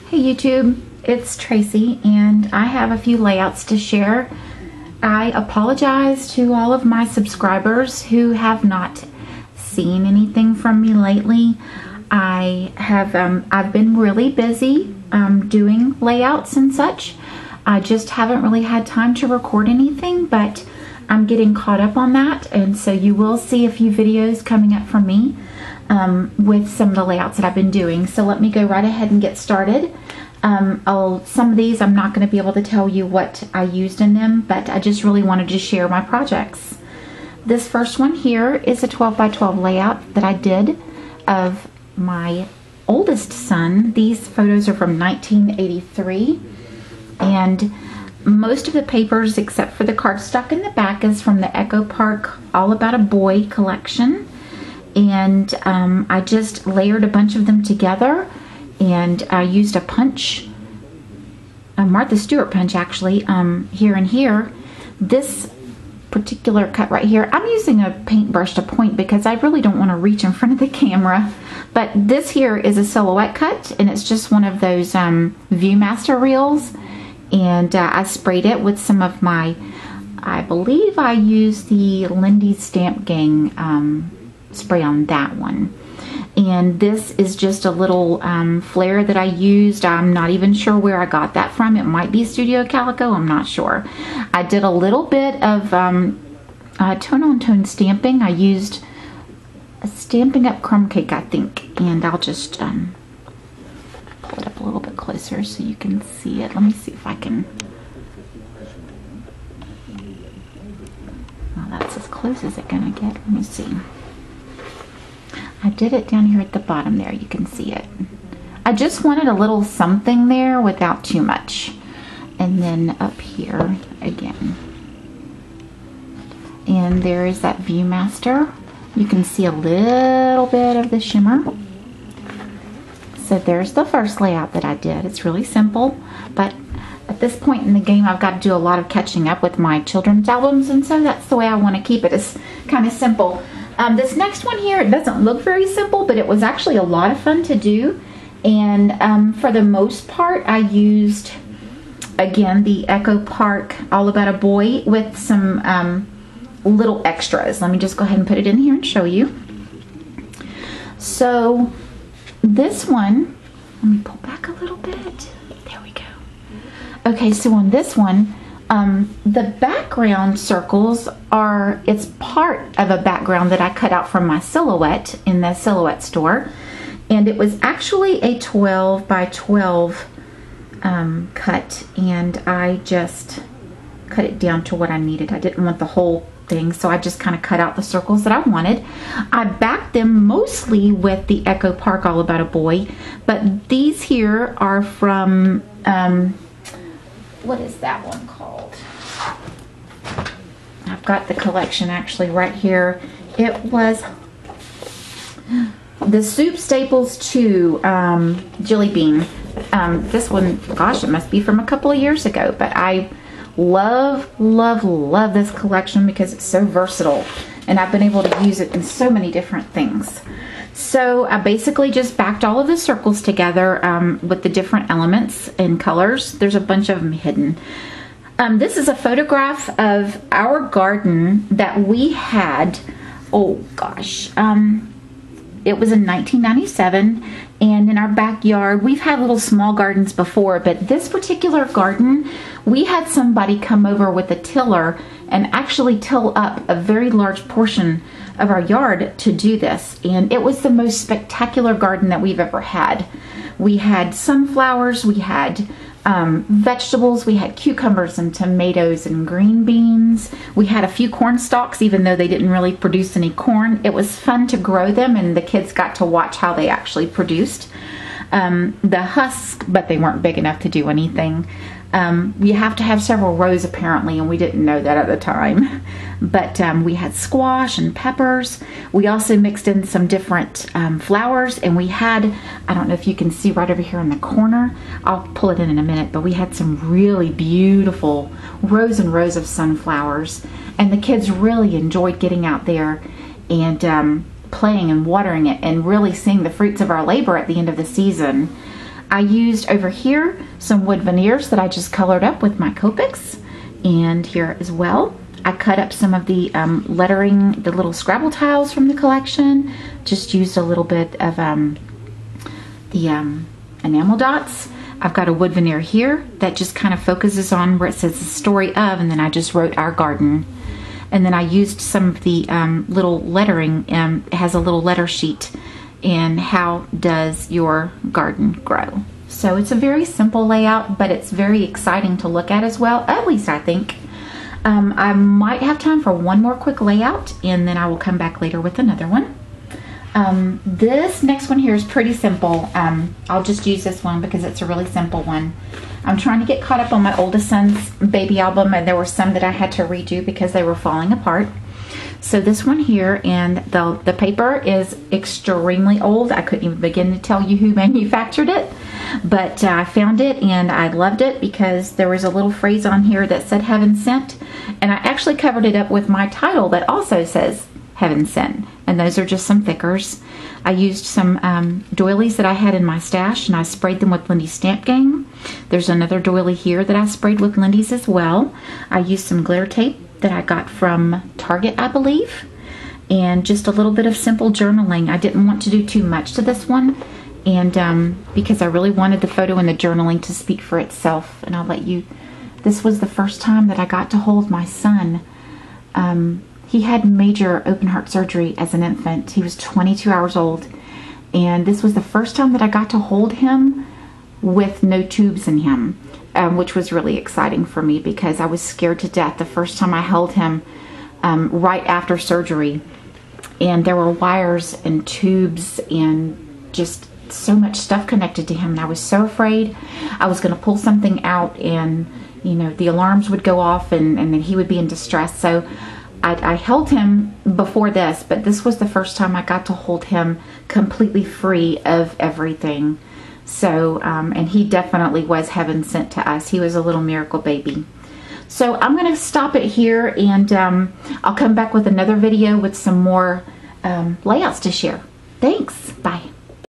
Hey YouTube, it's Tracy and I have a few layouts to share. I apologize to all of my subscribers who have not seen anything from me lately. I've been really busy doing layouts and such. I just haven't really had time to record anything, but I'm getting caught up on that, and so you will see a few videos coming up from me with some of the layouts that I've been doing. So let me go right ahead and get started. Some of these I'm not going to be able to tell you what I used in them, but I just really wanted to share my projects. This first one here is a 12 by 12 layout that I did of my oldest son. These photos are from 1983, and most of the papers except for the cardstock in the back is from the Echo Park All About a Boy collection, and I just layered a bunch of them together, and I used a punch, a Martha Stewart punch actually, here and here. This particular cut right here, I'm using a paintbrush to point because I really don't want to reach in front of the camera, but this here is a silhouette cut, and it's just one of those Viewmaster reels, and I sprayed it with some of my, I believe I used the Lindy Stamp Gang spray on that one. And this is just a little flare that I used. I'm not even sure where I got that from. It might be Studio Calico, I'm not sure. I did a little bit of tone-on-tone stamping. I used a Stampin' Up! Crumb Cake, I think, and I'll just pull it up a little bit closer so you can see it. Let me see if I can. Well, that's as close as it's gonna get. Let me see. I did it down here at the bottom there. You can see it. I just wanted a little something there without too much. And then up here again. And there is that Viewmaster. You can see a little bit of the shimmer. So there's the first layout that I did. It's really simple, but at this point in the game I've got to do a lot of catching up with my children's albums, and so that's the way I want to keep it. It's kind of simple. This next one here, it doesn't look very simple, but it was actually a lot of fun to do, and for the most part I used, again, the Echo Park All About a Boy with some little extras. Let me just go ahead and put it in here and show you. So this one, let me pull back a little bit. There we go. Okay, so on this one, the background circles are, it's part of a background that I cut out from my silhouette in the Silhouette store, and it was actually a 12 by 12 cut, and I just cut it down to what I needed. I didn't want the whole thing, so I just kind of cut out the circles that I wanted. I backed them mostly with the Echo Park All About a Boy, but these here are from what is that one called? I've got the collection actually right here. It was the Soup Staples 2 Jelly Bean. This one, gosh, it must be from a couple of years ago, but I love this collection because it's so versatile, and I've been able to use it in so many different things. So I basically just backed all of the circles together with the different elements and colors. There's a bunch of them hidden. This is a photograph of our garden that we had, oh gosh, it was in 1997, and in our backyard, we've had little small gardens before, but this particular garden, we had somebody come over with a tiller and actually till up a very large portion of our yard to do this, and it was the most spectacular garden that we've ever had. We had sunflowers, we had vegetables, we had cucumbers and tomatoes and green beans. We had a few corn stalks, even though they didn't really produce any corn. It was fun to grow them, and the kids got to watch how they actually produced the husk, but they weren't big enough to do anything. You have to have several rows apparently, and we didn't know that at the time. But we had squash and peppers. We also mixed in some different flowers, and we had, I don't know if you can see right over here in the corner, I'll pull it in a minute, but we had some really beautiful rows and rows of sunflowers, and the kids really enjoyed getting out there and playing and watering it and really seeing the fruits of our labor at the end of the season. I used over here some wood veneers that I just colored up with my Copics, and here as well. I cut up some of the lettering, the little Scrabble tiles from the collection. Just used a little bit of the enamel dots. I've got a wood veneer here that just kind of focuses on where it says the story of, and then I just wrote our garden. And then I used some of the little lettering. It has a little letter sheet in how does your garden grow. So it's a very simple layout, but it's very exciting to look at as well, at least I think. I might have time for one more quick layout, and then I will come back later with another one. This next one here is pretty simple. I'll just use this one because it's a really simple one. I'm trying to get caught up on my oldest son's baby album, and there were some that I had to redo because they were falling apart. So this one here, and the paper is extremely old. I couldn't even begin to tell you who manufactured it, but I found it and I loved it because there was a little phrase on here that said Heaven Sent, and I actually covered it up with my title that also says Heaven Sent, and those are just some thickers. I used some doilies that I had in my stash, and I sprayed them with Lindy's Stamp Gang. There's another doily here that I sprayed with Lindy's as well. I used some glitter tape that I got from Target, I believe, and just a little bit of simple journaling. I didn't want to do too much to this one, and because I really wanted the photo and the journaling to speak for itself. And I'll let you, this was the first time that I got to hold my son. He had major open heart surgery as an infant. He was 22 hours old, and this was the first time that I got to hold him with no tubes in him, which was really exciting for me because I was scared to death the first time I held him right after surgery, and there were wires and tubes and just so much stuff connected to him, and I was so afraid I was going to pull something out and, you know, the alarms would go off and then he would be in distress. So I held him before this, but this was the first time I got to hold him completely free of everything. So, and he definitely was heaven sent to us. He was a little miracle baby. So I'm going to stop it here, and I'll come back with another video with some more layouts to share. Thanks. Bye.